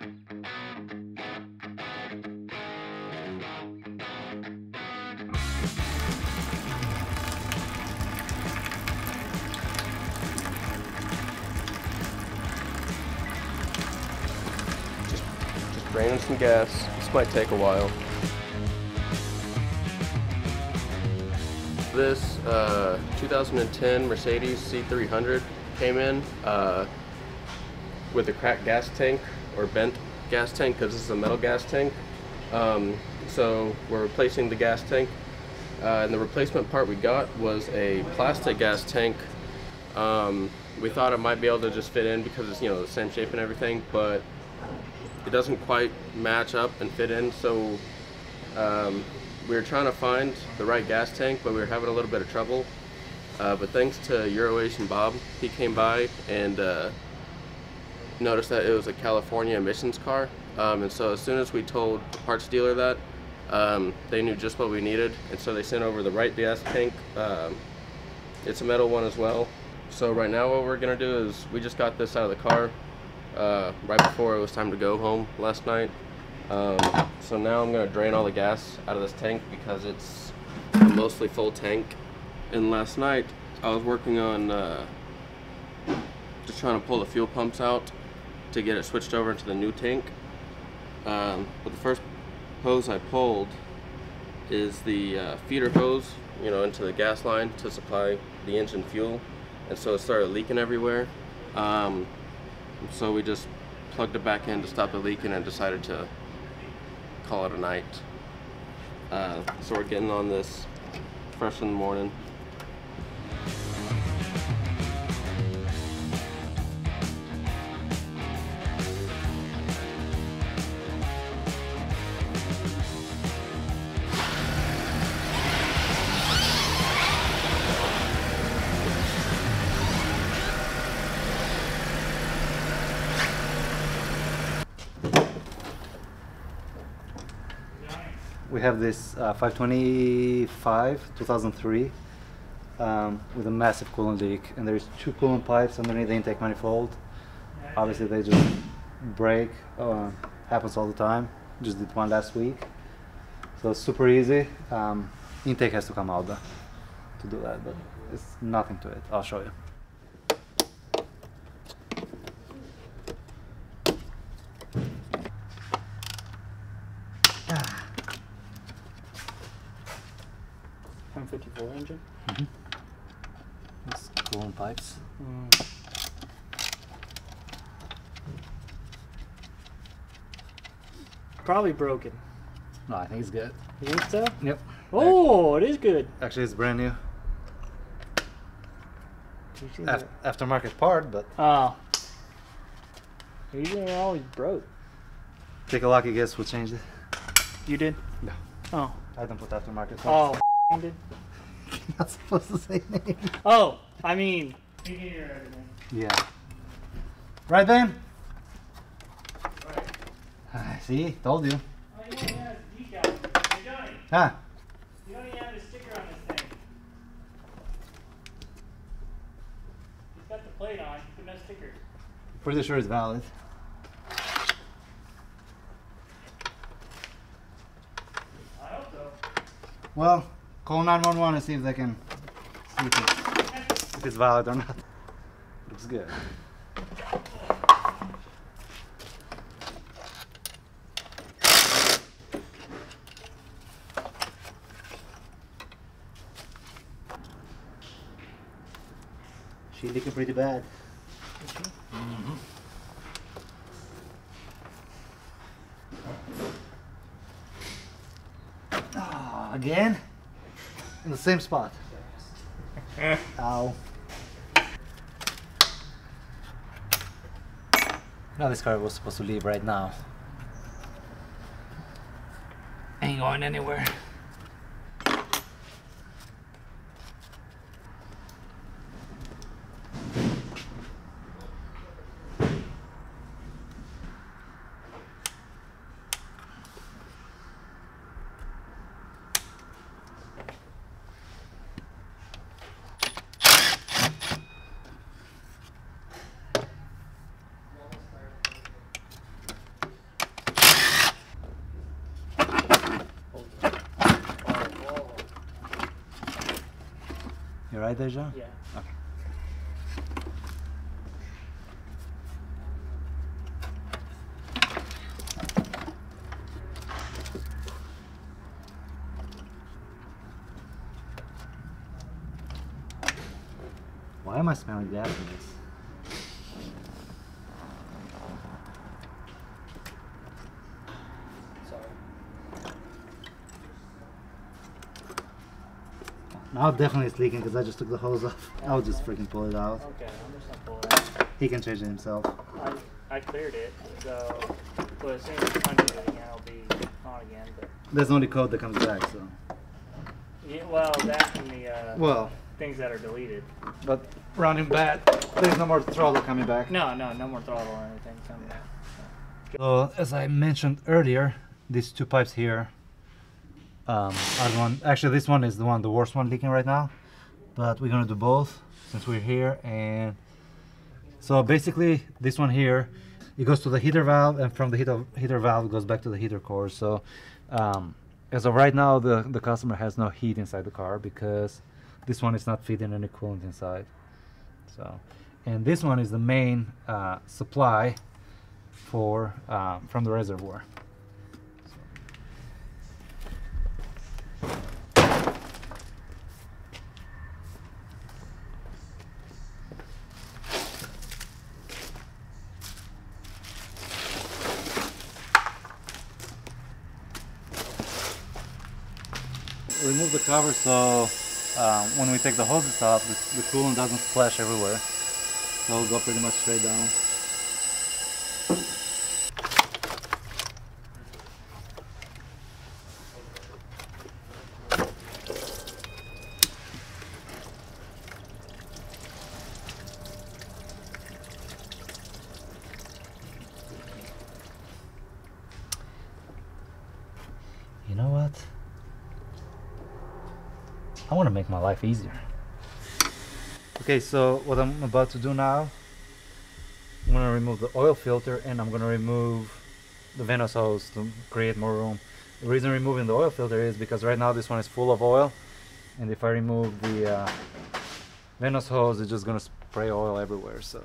Just draining some gas. This might take a while. This 2010 Mercedes C300 came in with a cracked gas tank or bent gas tank because this is a metal gas tank. So we're replacing the gas tank, and the replacement part we got was a plastic gas tank. We thought it might be able to just fit in because it's, you know, the same shape and everything, but it doesn't quite match up and fit in. So we were trying to find the right gas tank, but we were having a little bit of trouble. But thanks to Euro Asian Bob, he came by and noticed that it was a California emissions car. And so as soon as we told the parts dealer that, they knew just what we needed. And so they sent over the right gas tank. It's a metal one as well. So right now what we're gonna do is we just got this out of the car right before it was time to go home last night. So now I'm gonna drain all the gas out of this tank because it's a mostly full tank. And last night I was working on just trying to pull the fuel pumps out to get it switched over into the new tank. But the first hose I pulled is the feeder hose, you know, into the gas line to supply the engine fuel, and so it started leaking everywhere. So we just plugged it back in to stop the leaking and decided to call it a night. So we're getting on this fresh in the morning. We have this 525 2003 with a massive coolant leak, and there's 2 coolant pipes underneath the intake manifold. Obviously they just break, happens all the time. Just did one last week, so it's super easy. Intake has to come out though to do that, but it's nothing to it. I'll show you. .54 engine. It's coolant pipes. Probably broken. No, I think it's good. You think so? Yep. Oh, it is good. Actually, it's brand new. Aftermarket part, but Oh. Usually they're always broke. take a lucky guess who changed it. You did? No. Oh. I don't put aftermarket parts. Oh, did? Not supposed to say name. Oh, I mean. Yeah. Right, Ben? Right. See? Told you. Oh, you only have a decal. Hey, Johnny. Huh? You don't even have a sticker on this thing. It's got the plate on, but no sticker. Pretty sure it's valid. I hope so. Well, call 911 and see if they can see if it's valid or not. Looks good. She's looking pretty bad. Mm-hmm. Oh, again? In the same spot. Ow. Now this car was supposed to leave right now. Ain't going anywhere. You right there, John? Yeah. Okay. Why am I smelling gas in this? Sorry. Now definitely it's leaking because I just took the hose off. I'll just freaking pull it out. Okay, I'm just gonna pull it out. He can change it himself. I cleared it, so but as soon as I undo it again, it'll be on again. But There's only code that comes back, so. yeah, well, that and the Well, things that are deleted. but rounding back, there's no more throttle coming back. No more throttle or anything coming out. So as I mentioned earlier, these two pipes here are the one. Actually, this one is the worst one leaking right now. But we're gonna do both since we're here. And so basically, this one here, it goes to the heater valve, and from the heater valve, it goes back to the heater core. So as of right now, the customer has no heat inside the car because this one is not feeding any coolant inside. So, and this one is the main supply for from the reservoir. Remove the cover so when we take the hoses off, the coolant doesn't splash everywhere. So it'll go pretty much straight down. You know what? I want to make my life easier. Okay, so what I'm about to do now, I'm going to remove the oil filter and I'm going to remove the venous hose to create more room. The reason removing the oil filter is because right now this one is full of oil, and if I remove the venous hose, it's just going to spray oil everywhere. So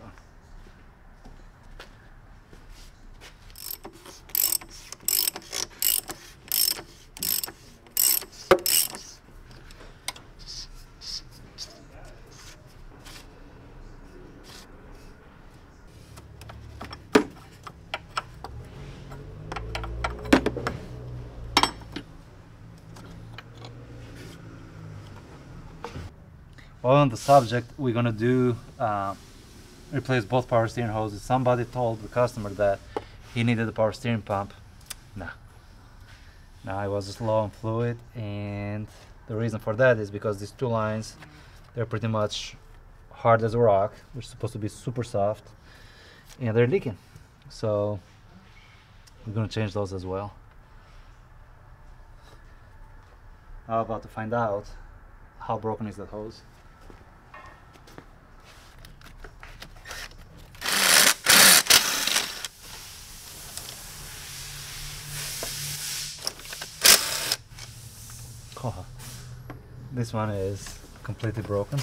while on the subject, we're gonna do replace both power steering hoses. Somebody told the customer that he needed a power steering pump. No, I was just low on fluid, and the reason for that is because these two lines, they're pretty much hard as a rock. They're supposed to be super soft, and they're leaking. So we're gonna change those as well. I'm about to find out how broken is that hose. Oh, this one is completely broken.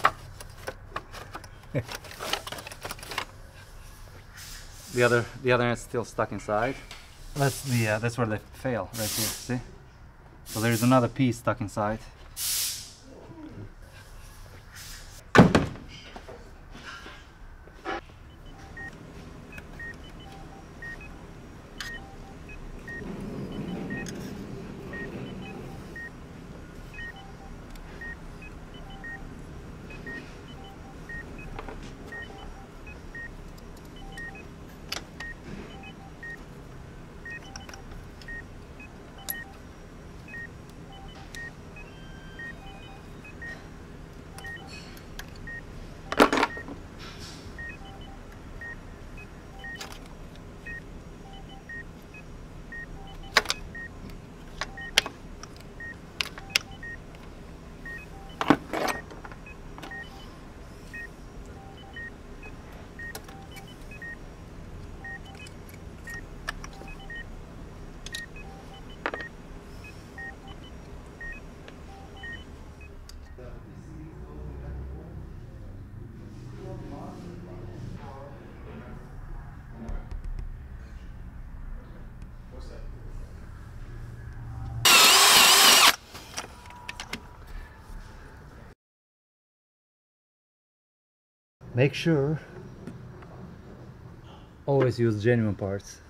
the other end is still stuck inside. That's where they fail, right here. See? So there is another piece stuck inside. make sure always use genuine parts.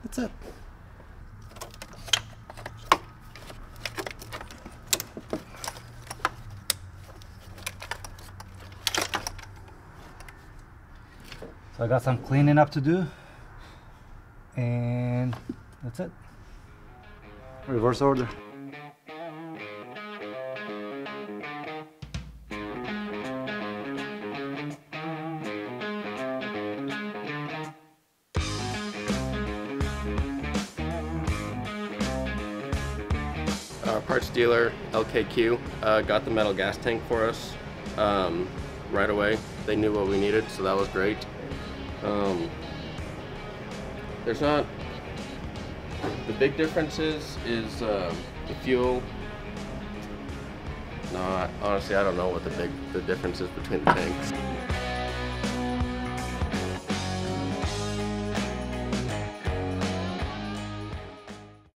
That's it. So I got some cleaning up to do, and that's it. Reverse order. Our parts dealer, LKQ, got the metal gas tank for us right away. They knew what we needed, so that was great. There's not, the big difference is the fuel. No, honestly, I don't know what the difference is between the tanks.